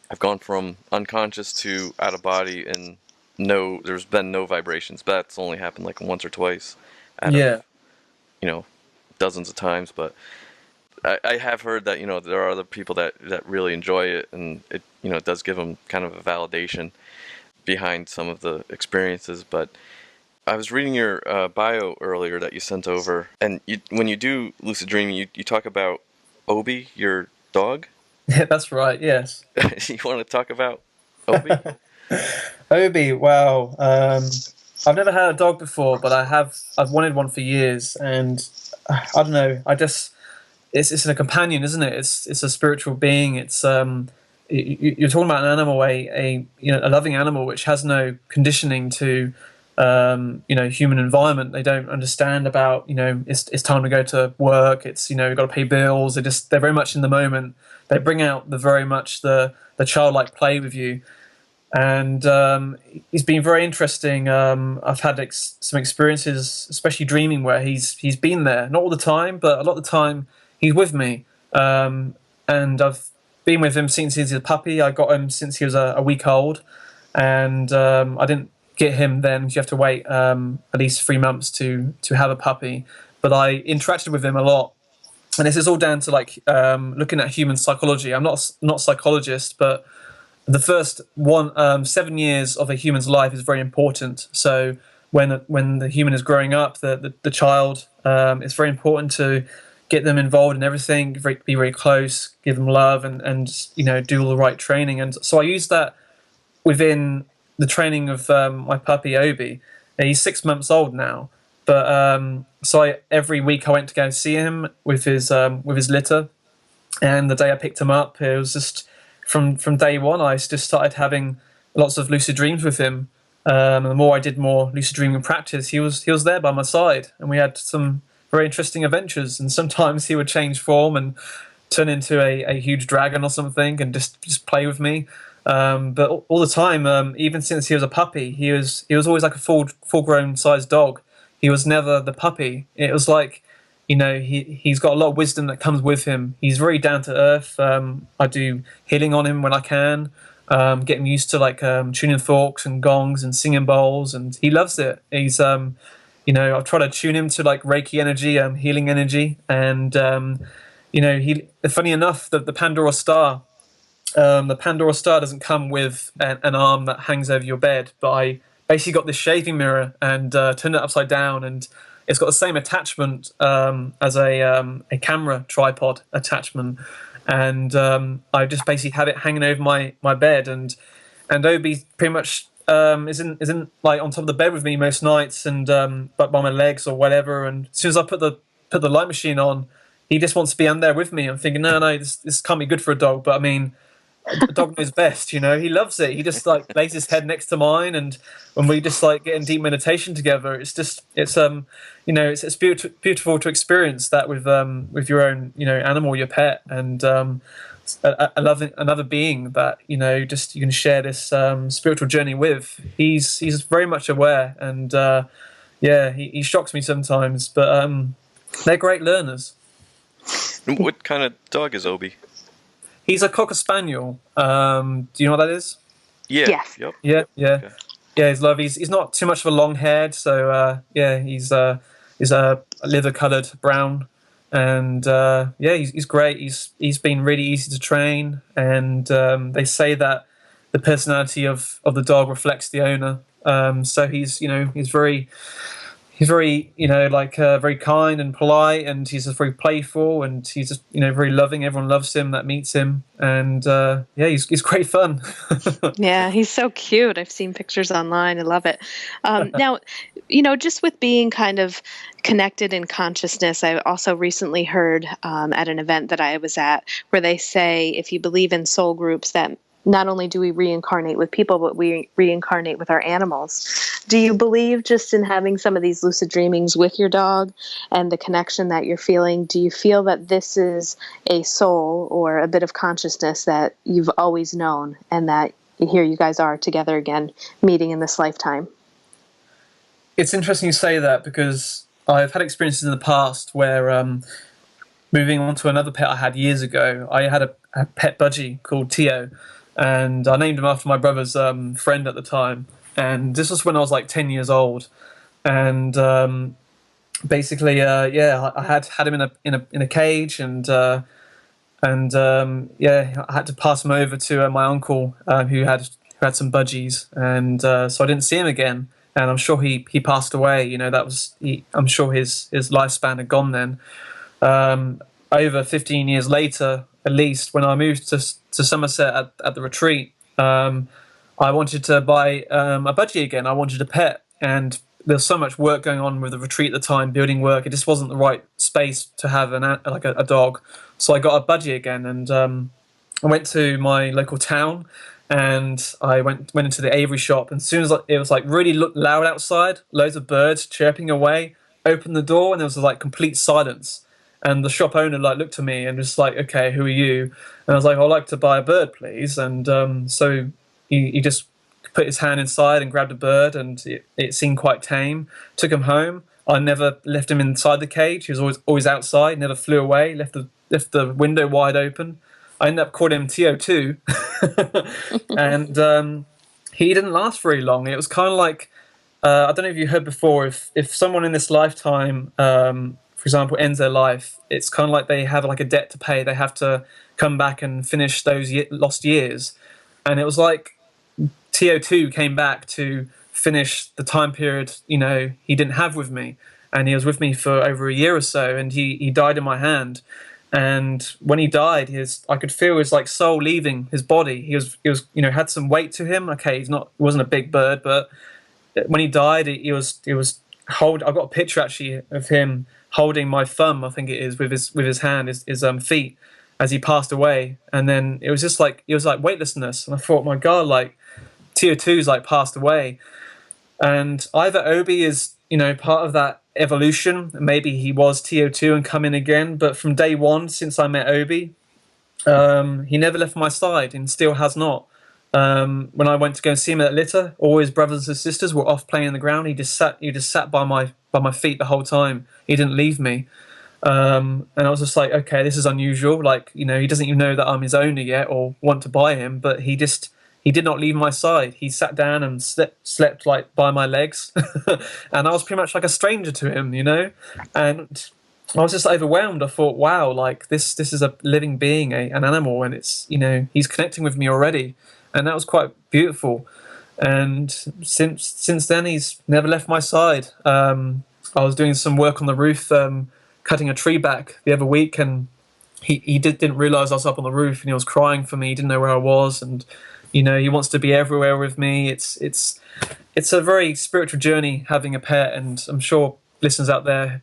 I've gone from unconscious to out of body, and there's been no vibrations. But that's only happened like once or twice out Yeah. of, dozens of times. But I have heard that, there are other people that really enjoy it, and it does give them kind of a validation behind some of the experiences. But I was reading your bio earlier that you sent over, and when you do lucid dreaming, you talk about Obi, your dog. Yeah, that's right. Yes. You want to talk about Obi? Obi, wow. I've never had a dog before, but I've wanted one for years, and I don't know. It's a companion, isn't it? It's a spiritual being. You're talking about an animal, a loving animal which has no conditioning to human environment. They don't understand about it's time to go to work. It's you've got to pay bills. They're very much in the moment. They bring out the childlike play with you, and it's been very interesting. I've had some experiences, especially dreaming, where he's been there, not all the time, but a lot of the time he's with me, and I've been with him since he was a puppy. I got him since he was a week old, and I didn't get him then. You have to wait at least 3 months to have a puppy, but I interacted with him a lot. And this is all down to looking at human psychology. I'm not a psychologist, but the first 7 years of a human's life is very important. So when the human is growing up, the child, it's very important to get them involved in everything, be very close, give them love, and do all the right training. And so I use that within the training of my puppy Obi. He's 6 months old now. But every week I went to go see him with his litter, and the day I picked him up, it was just from day one I just started having lots of lucid dreams with him. And the more I did more lucid dreaming practice, he was there by my side, and we had some very interesting adventures. And sometimes he would change form and turn into a huge dragon or something, and just play with me. But all the time, even since he was a puppy, he was always like a full grown sized dog. He was never the puppy. It was like, he's got a lot of wisdom that comes with him. He's very down to earth. I do healing on him when I can, get him used to tuning forks and gongs and singing bowls, and he loves it. He's I've tried to tune him to Reiki energy, healing energy, and funny enough, the Pandora star. The Pandora star doesn't come with an arm that hangs over your bed, but I basically got this shaving mirror and turned it upside down, and it's got the same attachment as a camera tripod attachment, and I just basically have it hanging over my bed, and Obi pretty much isn't on top of the bed with me most nights, and but by my legs or whatever. And as soon as I put the light machine on, he just wants to be under there with me. I'm thinking, no, this can't be good for a dog, but I mean, the dog knows best, he loves it. He just lays his head next to mine, and when we just get in deep meditation together, it's beautiful to experience that with your own animal, your pet, and another being that you can share this spiritual journey with. He's very much aware, and he shocks me sometimes, but they're great learners. What kind of dog is Obi? He's a Cocker Spaniel. Do you know what that is? Yeah. Yes. Yep. Yeah. Okay. Yeah, he's lovely. He's not too much of a long haired, so he's a liver coloured brown, and he's great. He's been really easy to train, and they say that the personality of the dog reflects the owner. So he's he's very, very kind and polite, and he's just very playful, and he's just, very loving. Everyone loves him that meets him, and he's great fun. Yeah, he's so cute. I've seen pictures online. I love it. Now, just with being kind of connected in consciousness, I also recently heard at an event that I was at where they say if you believe in soul groups, that not only do we reincarnate with people, but we reincarnate with our animals. Do you believe just in having some of these lucid dreamings with your dog and the connection that you're feeling? Do you feel that this is a soul or a bit of consciousness that you've always known, and that here you guys are together again, meeting in this lifetime? It's interesting you say that, because I've had experiences in the past where, moving on to another pet I had years ago, I had a pet budgie called Tio, and I named him after my brother's friend at the time. And this was when I was like 10 years old, and basically, I had him in a cage, and I had to pass him over to my uncle who had some budgies, and so I didn't see him again. And I'm sure he passed away. I'm sure his lifespan had gone then. Over 15 years later, at least, when I moved to Somerset at the retreat, I wanted to buy a budgie again. I wanted a pet, and there's so much work going on with the retreat at the time, building work. It just wasn't the right space to have a dog. So I got a budgie again, and I went to my local town, and I went into the aviary shop. And as soon as it was really loud outside, loads of birds chirping away, opened the door, and there was complete silence. And the shop owner looked at me and was like, "Okay, who are you?" And I was like, "I'd like to buy a bird, please." And so he just put his hand inside and grabbed a bird, and it seemed quite tame. Took him home. I never left him inside the cage. He was always outside. Never flew away. Left the window wide open. I ended up calling him TO2, and he didn't last very long. It was kind of like, I don't know if you heard before, if someone in this lifetime, for example, ends their life, it's kind of like they have a debt to pay. They have to come back and finish those lost years. And it was like TO2 came back to finish the time period, he didn't have with me. And he was with me for over a year or so, and he died in my hand. And when he died, I could feel his soul leaving his body. He was had some weight to him. Okay, he wasn't a big bird, but when he died, he was I've got a picture actually of him holding my thumb, I think it is, with his hand, his feet, as he passed away. And then it was just weightlessness. And I thought, my God, TO2's passed away. And either Obi is, part of that evolution. Maybe he was TO2 and come in again. But from day one, since I met Obi, he never left my side, and still has not. When I went to go and see him at litter, all his brothers and sisters were off playing on the ground. He just sat by my feet the whole time. He didn't leave me. And I was just like, okay, this is unusual. He doesn't even know that I'm his owner yet or want to buy him, but he did not leave my side. He sat down and slept by my legs. And I was pretty much like a stranger to him, and I was just overwhelmed. I thought, wow, this is a living being, an animal, and it's, he's connecting with me already. And that was quite beautiful. And since then, he's never left my side. I was doing some work on the roof, cutting a tree back the other week, and he didn't realise I was up on the roof, and he was crying for me. He didn't know where I was, and he wants to be everywhere with me. It's a very spiritual journey having a pet, and I'm sure listeners out there,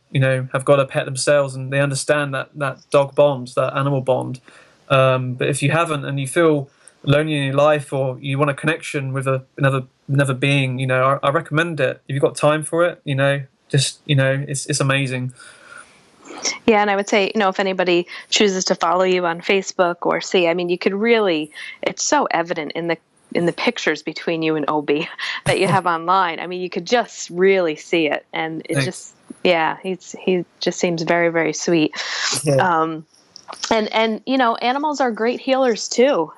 have got a pet themselves, and they understand that dog bond, that animal bond. But if you haven't, and you feel lonely in your life, or you want a connection with another being, I recommend it. If you've got time for it, it's amazing. Yeah, and I would say, if anybody chooses to follow you on Facebook or see, you could really, it's so evident in the pictures between you and Obi that you have online. You could just really see it, and it Thanks. He just seems very, very sweet. Yeah. And animals are great healers too.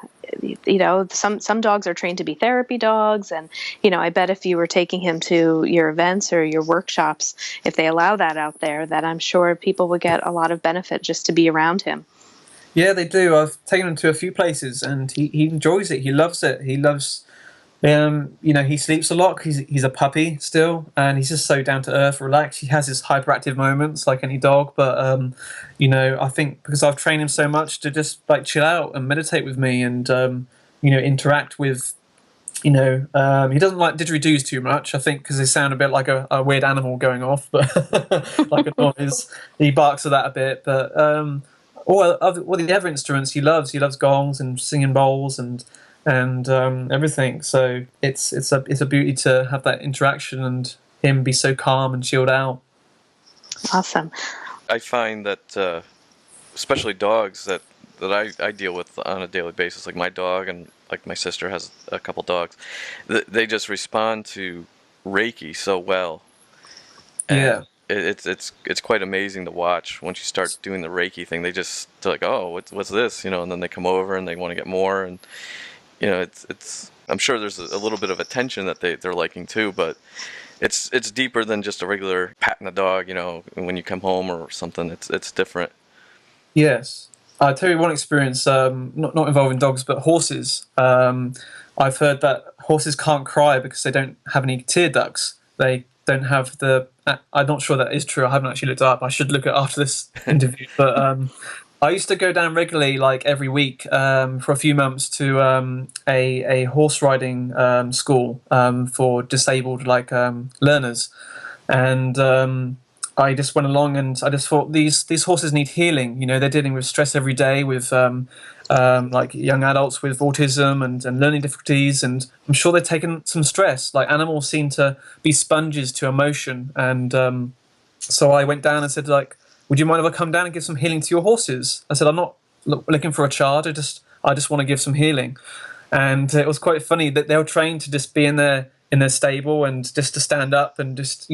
Some dogs are trained to be therapy dogs, and I bet if you were taking him to your events or your workshops, if they allow that out there, that I'm sure people would get a lot of benefit just to be around him. Yeah, they do. I've taken him to a few places, and he enjoys it. He loves it. He loves He sleeps a lot. He's a puppy still, and he's just so down to earth, relaxed. He has his hyperactive moments like any dog, but I think because I've trained him so much to just like chill out and meditate with me, and interact with. He doesn't like didgeridoos too much. I think because they sound a bit like a weird animal going off, but like a noise. He barks at that a bit, but all the other instruments he loves. He loves gongs and singing bowls and everything. So it's a beauty to have that interaction and him be so calm and chilled out. Awesome. I find that especially dogs that I deal with on a daily basis, like my dog and like my sister has a couple dogs, they just respond to Reiki so well. And it's quite amazing to watch. Once you start doing the Reiki thing, they're like, oh, what's this, and then they come over and they want to get more, and it's I'm sure there's a little bit of attention that they're liking too, but it's deeper than just a regular patting the dog, when you come home or something. It's different. Yes. I'll tell you one experience, not involving dogs, but horses. I've heard that horses can't cry because they don't have any tear ducts. They don't have I'm not sure that is true. I haven't actually looked it up. I should look it after this interview. But I used to go down regularly, like every week, for a few months to a horse riding school for disabled learners, and I just went along and I just thought these horses need healing. They're dealing with stress every day with like young adults with autism and learning difficulties, and I'm sure they're taking some stress. Like animals seem to be sponges to emotion, and so I went down and said, like, would you mind if I come down and give some healing to your horses? I said, I'm not looking for a charge. I just want to give some healing, and it was quite funny that they were trained to just be in their stable and just to stand up and just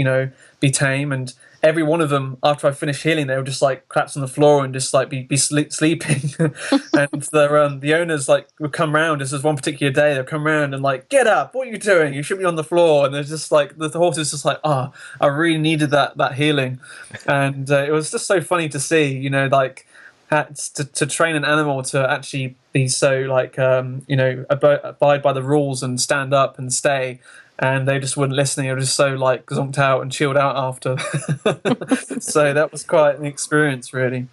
be tame. And every one of them, after I finished healing, they would just like collapse on the floor and just like be sleeping. And the owners would come round. This was one particular day. They'd come round and like, get up! What are you doing? You should be on the floor. And they're just like the horse is just like, I really needed that healing. And it was just so funny to see. To train an animal to actually be so abide by the rules and stand up and stay. And they just weren't listening. They were just so zonked out and chilled out after. So that was quite an experience, really.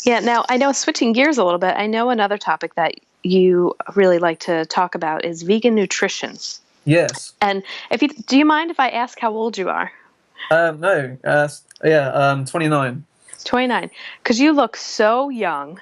Yeah. Now, I know, switching gears a little bit, I know another topic that you really like to talk about is vegan nutrition. Yes. And do you mind if I ask how old you are? No. 29. 29, because you look so young,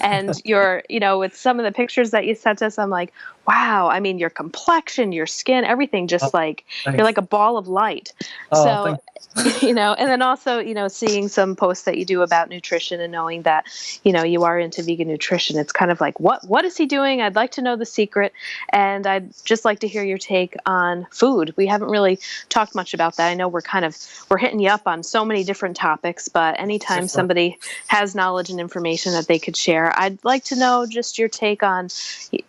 and you're, with some of the pictures that you sent us, I'm like, wow. I mean, your complexion, your skin, everything, just you're like a ball of light. So, and then also, seeing some posts that you do about nutrition and knowing that, you are into vegan nutrition, it's kind of like, what is he doing? I'd like to know the secret. And I'd just like to hear your take on food. We haven't really talked much about that. I know we're hitting you up on so many different topics, but anytime somebody has knowledge and information that they could share, I'd like to know just your take on,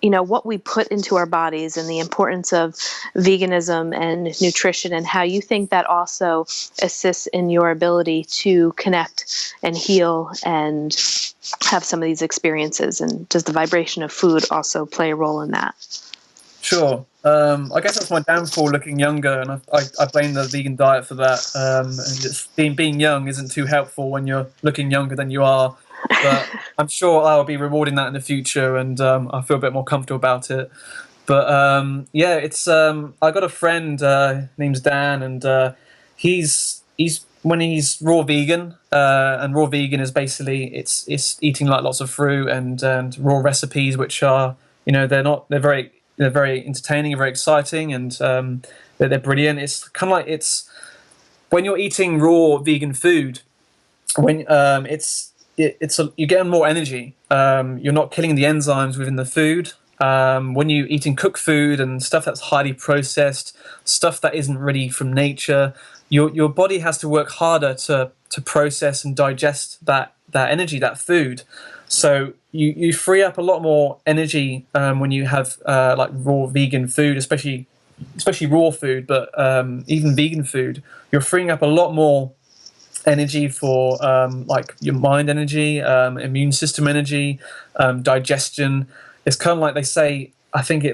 what we put into our bodies and the importance of veganism and nutrition, and how you think that also assists in your ability to connect and heal and have some of these experiences. And does the vibration of food also play a role in that? Sure. I guess that's my downfall, looking younger, and I blame the vegan diet for that. And just being young isn't too helpful when you're looking younger than you are. But I'm sure I'll be rewarding that in the future, and I feel a bit more comfortable about it. But it's I got a friend named Dan, and he's when he's raw vegan, and raw vegan is basically it's eating like lots of fruit and raw recipes, which are they're very entertaining and very exciting, and they're brilliant. It's kind of like it's when you're eating raw vegan food, when you get more energy. You're not killing the enzymes within the food. When you're eating cooked food and stuff that's highly processed, stuff that isn't really from nature, your body has to work harder to process and digest that energy, that food. So you free up a lot more energy when you have raw vegan food, especially raw food, but even vegan food. You're freeing up a lot more energy for your mind energy, immune system energy, digestion. It's kind of like they say, I think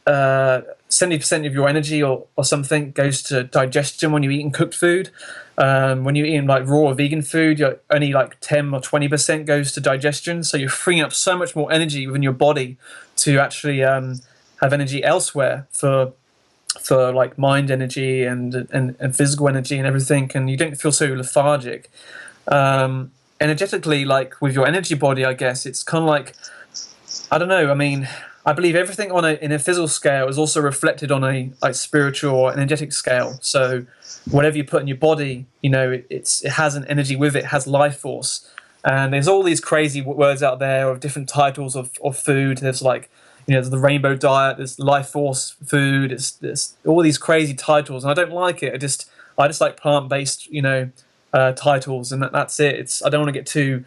70% of your energy or something goes to digestion when you're eating cooked food. When you're eating like raw or vegan food, only like 10 or 20% goes to digestion. So you're freeing up so much more energy within your body to actually have energy elsewhere for like mind energy and physical energy and everything, and you don't feel so lethargic. Energetically, like with your energy body, I guess it's kind of like, I don't know. I mean, I believe everything in a physical scale is also reflected on a like spiritual or energetic scale. So whatever you put in your body, it has an energy with it, has life force. And there's all these crazy words out there of different titles of food. There's like, there's the rainbow diet, there's life force food, there's all these crazy titles, and I don't like it. I just like plant-based, titles, and that's it. I don't want to get too,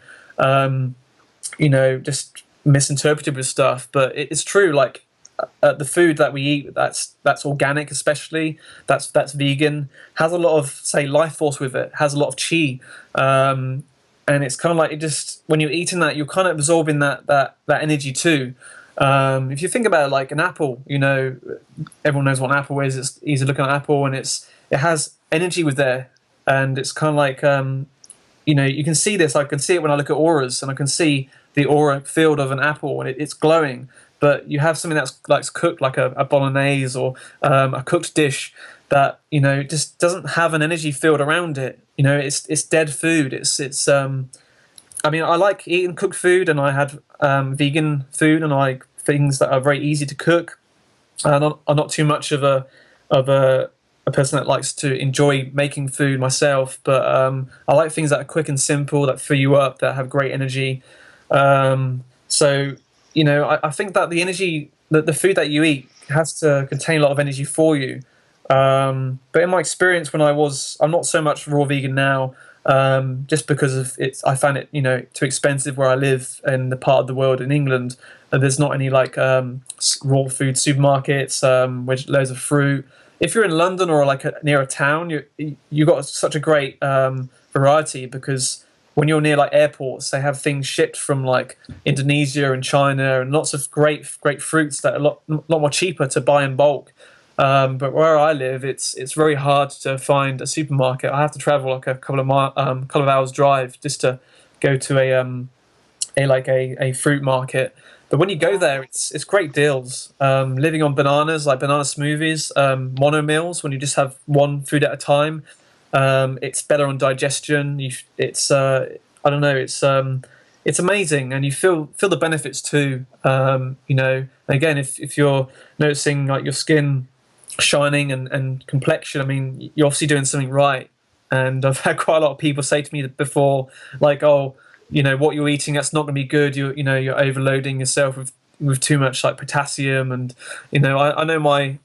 just misinterpreted with stuff, but it's true. Like the food that we eat, that's organic, especially that's vegan, has a lot of, say, life force with it, has a lot of chi, and it's kind of like, it just, when you're eating that, you're kind of absorbing that energy too. If you think about it, like an apple, everyone knows what an apple is. It's easy to look at an apple, and it has energy with there, and it's kind of like, you can see this. I can see it when I look at auras, and I can see the aura field of an apple, and it's glowing. But you have something that's cooked, like a bolognese or a cooked dish that just doesn't have an energy field around it. It's dead food. I mean, I like eating cooked food, and I had vegan food, and I like things that are very easy to cook. I'm not too much of a person that likes to enjoy making food myself, but I like things that are quick and simple, that fill you up, that have great energy. So I think that the energy, the food that you eat has to contain a lot of energy for you. But in my experience, I'm not so much raw vegan now. Just because of I found it, too expensive where I live in the part of the world in England, and there's not any like raw food supermarkets with loads of fruit. If you're in London or like near a town, you got such a great variety, because when you're near like airports, they have things shipped from like Indonesia and China, and lots of great fruits that are a lot more cheaper to buy in bulk. But where I live, it's very hard to find a supermarket. I have to travel like a couple of hours drive just to go to a fruit market. But when you go there, it's great deals. Living on bananas, like banana smoothies, mono meals, when you just have one food at a time, it's better on digestion. I don't know, it's amazing, and you feel the benefits too. Again, if you're noticing like your skin shining and complexion, I mean, you're obviously doing something right. And I've had quite a lot of people say to me before, like, oh, what you're eating, that's not going to be good. You're overloading yourself with too much like potassium, and I know my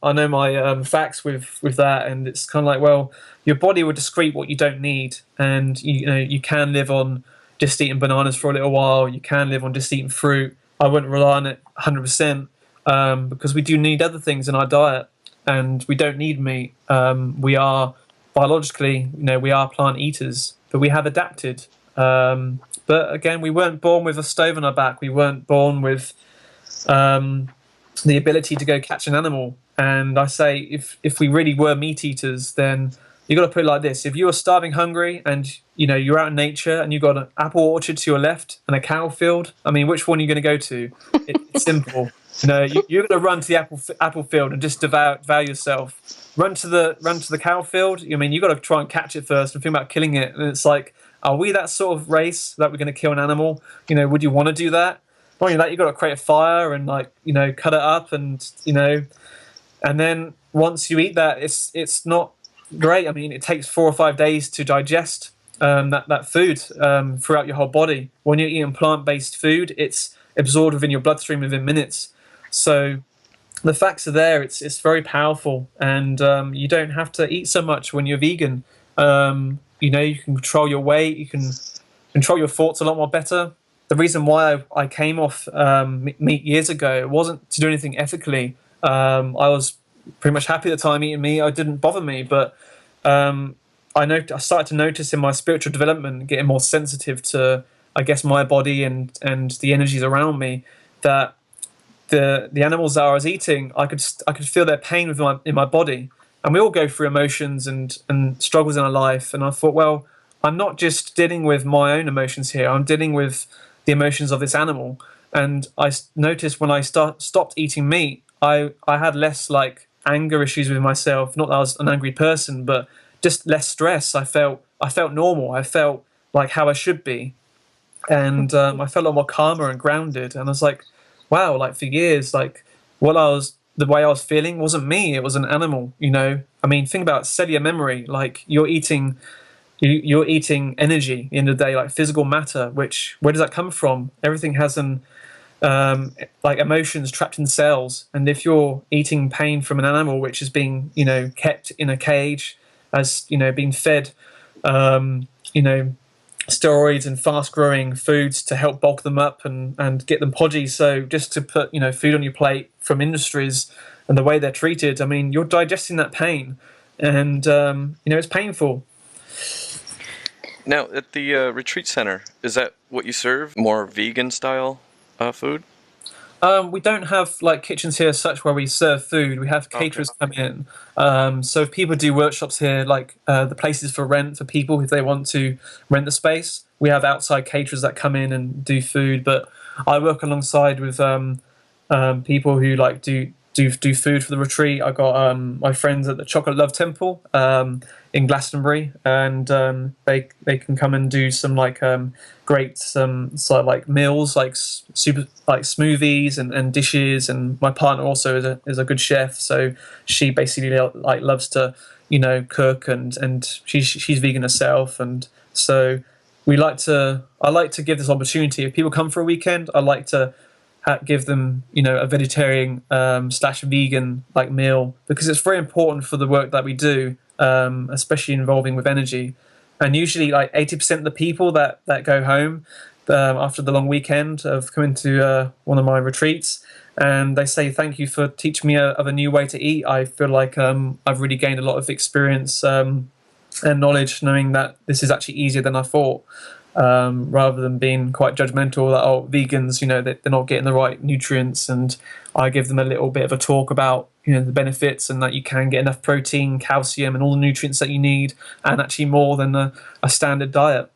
facts with that, and it's kind of like, well, your body will excrete what you don't need, and you can live on just eating bananas for a little while. You can live on just eating fruit. I wouldn't rely on it 100%, because we do need other things in our diet. And we don't need meat. We are biologically, we are plant eaters, but we have adapted. But again, we weren't born with a stove on our back. We weren't born with the ability to go catch an animal. And I say, if we really were meat eaters, then you got to put it like this: if you are starving hungry, and you're out in nature, and you've got an apple orchard to your left and a cow field, I mean, which one are you going to go to? It's simple. You're going to run to the apple field and just devour yourself. Run to the cow field. I mean, you got to try and catch it first and think about killing it. And it's like, are we that sort of race that we're going to kill an animal? Would you want to do that? Not only that, you got to create a fire and cut it up, and and then once you eat that, it's not great. I mean, it takes 4 or 5 days to digest that food throughout your whole body. When you're eating plant-based food, it's absorbed within your bloodstream within minutes. So the facts are there. It's very powerful, and you don't have to eat so much when you're vegan. You can control your weight. You can control your thoughts a lot more better. The reason why I came off meat years ago, it wasn't to do anything ethically. I was pretty much happy at the time eating meat. It didn't bother me, but I started to notice in my spiritual development, getting more sensitive to, I guess, my body and the energies around me, that the animals that I was eating, I could feel their pain in my body, and we all go through emotions and struggles in our life. And I thought, well, I'm not just dealing with my own emotions here. I'm dealing with the emotions of this animal. And I noticed when I stopped eating meat, I had less like anger issues with myself. Not that I was an angry person, but just less stress. I felt normal. I felt like how I should be, and I felt a lot more calmer and grounded. And I was like, wow, like for years, like the way I was feeling wasn't me. It was an animal. I mean, think about cellular memory. Like you're eating energy at the end of the day, like physical matter. Which where does that come from? Everything has like emotions trapped in cells. And if you're eating pain from an animal which is being kept in a cage, as being fed steroids and fast growing foods to help bulk them up and get them podgy, so just to put food on your plate from industries and the way they're treated, I mean, you're digesting that pain, and it's painful. Now, at the retreat center, is that what you serve? More vegan style food? We don't have like kitchens here as such where we serve food. We have caterers come in. So if people do workshops here, like the places for rent for people if they want to rent the space, we have outside caterers that come in and do food. But I work alongside with people who like do food for the retreat. I got my friends at the Chocolate Love Temple in Glastonbury, and they can come and do some like great sort of like meals, like super like smoothies and dishes. And my partner also is a good chef, so she basically like loves to cook, and she's vegan herself, and so I like to give this opportunity. If people come for a weekend, I like to give them a vegetarian slash vegan like meal, because it's very important for the work that we do, especially involving with energy. And usually like 80% of the people that go home after the long weekend have come into one of my retreats, and they say thank you for teaching me of a new way to eat. I feel like I've really gained a lot of experience and knowledge, knowing that this is actually easier than I thought. Rather than being quite judgmental that vegans, they're not getting the right nutrients, and I give them a little bit of a talk about the benefits, and that you can get enough protein, calcium, and all the nutrients that you need, and actually more than a standard diet.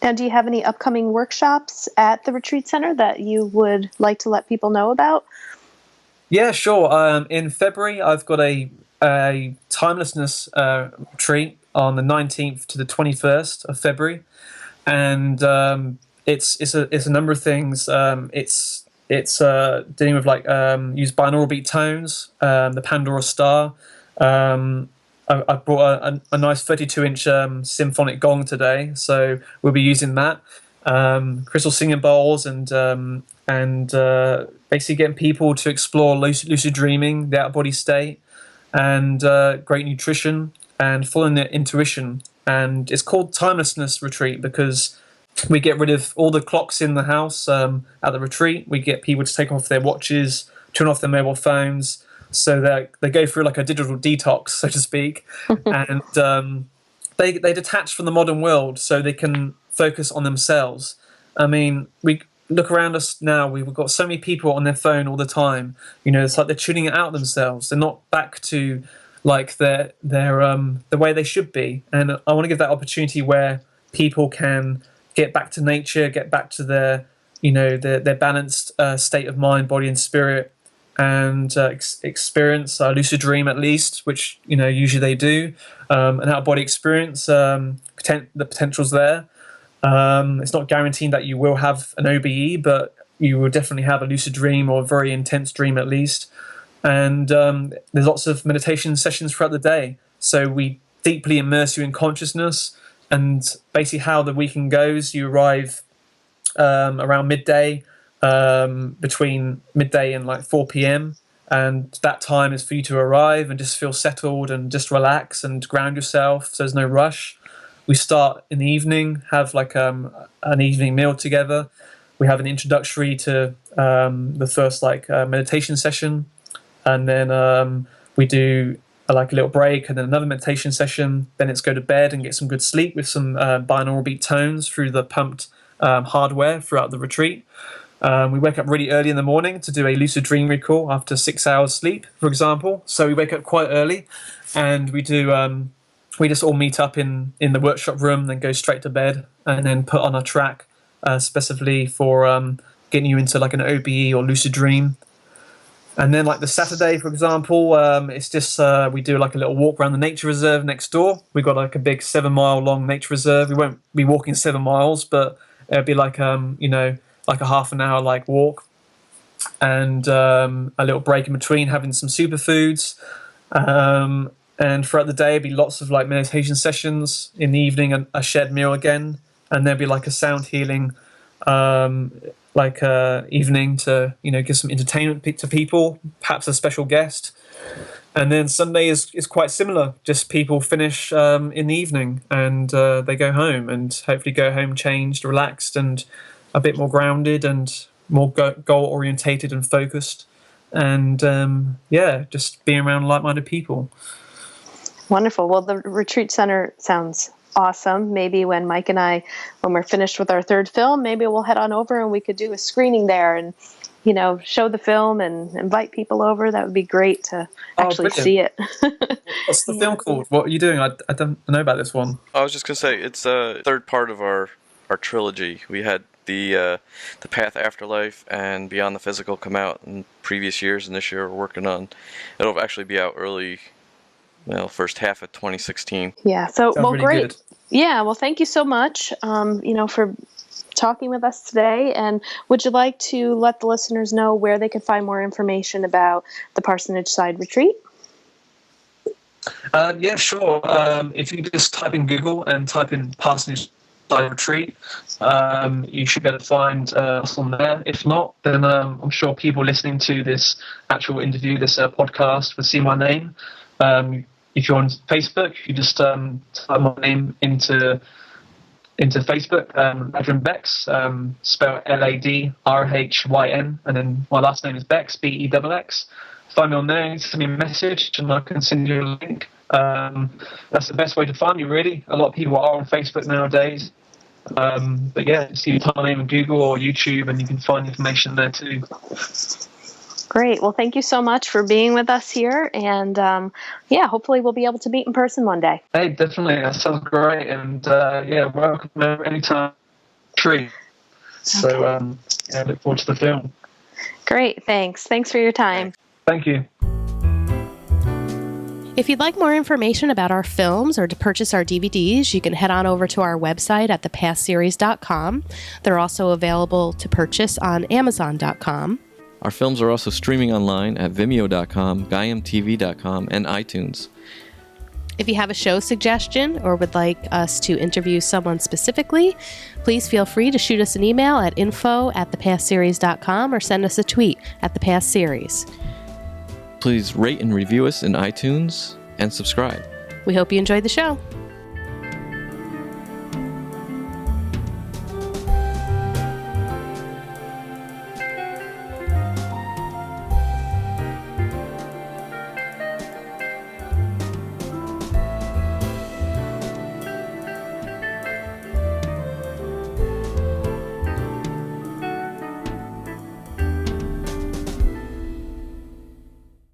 Now, do you have any upcoming workshops at the retreat center that you would like to let people know about? Yeah, sure. In February, I've got a timelessness retreat on the 19th to the 21st of February, and it's a number of things. It's dealing with like use binaural beat tones, the Pandora star. I brought a nice 32-inch symphonic gong today, so we'll be using that. Crystal singing bowls, and basically getting people to explore lucid dreaming, the out-of-body state, and great nutrition, and following their intuition. And it's called Timelessness Retreat because we get rid of all the clocks in the house at the retreat. We get people to take off their watches, turn off their mobile phones, so that they go through like a digital detox, so to speak, and they detach from the modern world so they can focus on themselves. I mean, we look around us now, we've got so many people on their phone all the time. It's like they're tuning it out themselves. They're not back to like their the way they should be. And I want to give that opportunity where people can get back to nature, get back to their their balanced state of mind, body, and spirit, and experience a lucid dream at least, which usually they do. An out-of-body experience, the potential's there. It's not guaranteed that you will have an OBE, but you will definitely have a lucid dream or a very intense dream at least. And there's lots of meditation sessions throughout the day. So we deeply immerse you in consciousness, and basically how the weekend goes, you arrive around midday, between midday and like 4 p.m. And that time is for you to arrive and just feel settled and just relax and ground yourself. So there's no rush. We start in the evening, have like an evening meal together. We have an introductory to the first meditation session, and then we do a little break, and then another meditation session. Then it's go to bed and get some good sleep with some binaural beat tones through the pumped hardware throughout the retreat. We wake up really early in the morning to do a lucid dream recall after 6 hours sleep, for example. So we wake up quite early, and we do. We just all meet up in the workshop room, then go straight to bed, and then put on a track specifically for getting you into like an OBE or lucid dream. And then like the Saturday, for example, it's just we do like a little walk around the nature reserve next door. We've got like a big 7-mile long nature reserve. We won't be walking 7 miles, but it'll be like like a half an hour like walk, and a little break in between, having some superfoods. And throughout the day, it'll be lots of like meditation sessions. In the evening, a shared meal again, and there'll be like a sound healing evening to give some entertainment to people, perhaps a special guest. And then Sunday is quite similar. Just people finish in the evening, and they go home, and hopefully go home changed, relaxed, and a bit more grounded, and more goal orientated and focused. And just being around like-minded people. Wonderful. Well, the retreat center sounds awesome. Maybe when Mike and I, when we're finished with our third film, maybe we'll head on over and we could do a screening there and, show the film and invite people over. That would be great to actually see it. What's the film called? What are you doing? I don't know about this one. I was just going to say, it's a third part of our trilogy. We had the Path Afterlife and Beyond the Physical come out in previous years, and this year we're working on, it'll actually be out early, first half of 2016. Yeah. So, Sounds really great. Good. Yeah. Well, thank you so much, for talking with us today. And would you like to let the listeners know where they could find more information about the Parsonage Side Retreat? Yeah, sure. If you just type in Google and type in Parsonage Side Retreat, you should be able to find us on there. If not, then I'm sure people listening to this actual interview, this podcast, will see my name. If you're on Facebook, you just type my name into Facebook, Ladrhyn Bexx, spelled Ladrhyn, and then my last name is Bexx, Bexx. Find me on there, send me a message, and I can send you a link. That's the best way to find me, really. A lot of people are on Facebook nowadays. But yeah, just type my name in Google or YouTube, and you can find information there too. Great. Well, thank you so much for being with us here. And hopefully we'll be able to meet in person one day. Hey, definitely. That sounds great. And welcome anytime. Tree. So, I look forward to the film. Great. Thanks. Thanks for your time. Thank you. If you'd like more information about our films or to purchase our DVDs, you can head on over to our website at thepastseries.com. They're also available to purchase on amazon.com. Our films are also streaming online at vimeo.com, gaiamtv.com, and iTunes. If you have a show suggestion or would like us to interview someone specifically, please feel free to shoot us an email at info@thepastseries.com or send us a tweet at thepastseries. Please rate and review us in iTunes and subscribe. We hope you enjoyed the show.